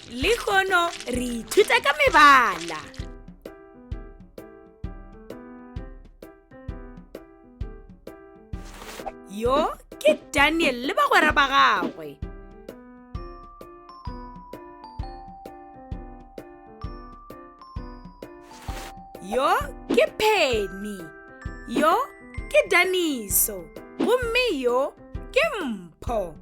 Le kgono re ithuta ka mebala. Yo ke Daniel le bagwera ba gagwe. Yo ke Penny. Yo ke Daniso. Gomme yo ke Mpho.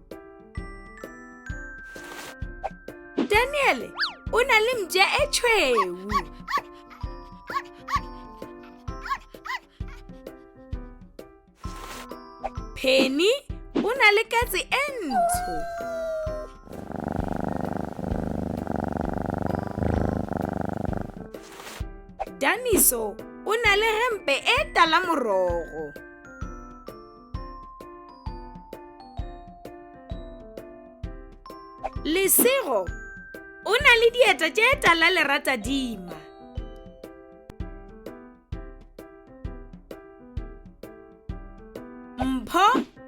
Daniel o na le mje e tshweu. Penny o na le katse e ntsho. Daniso o na le hempe e tala morogo. Lesego o na le dieta tše tala lerata dima. Mpho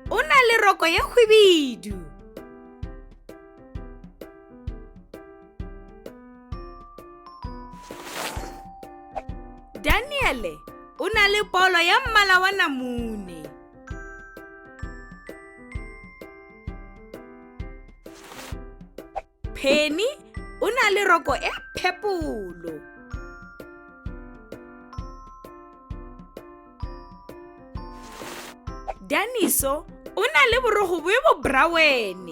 o na le roko ye khwibidu. Daniel o na le polo ya mmala wa namune. Penny o na le roko e phepolo. Daniso o na le borogo bo brown.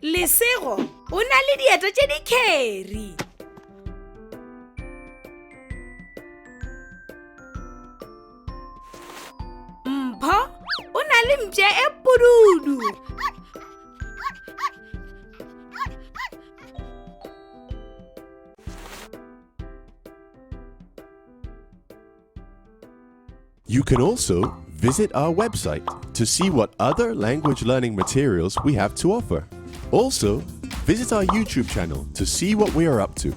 Lesego o na le dieta tše di curry. Mpho o na le mtše e pududu. You can also visit our website to see what other language learning materials we have to offer. Also, visit our YouTube channel to see what we are up to.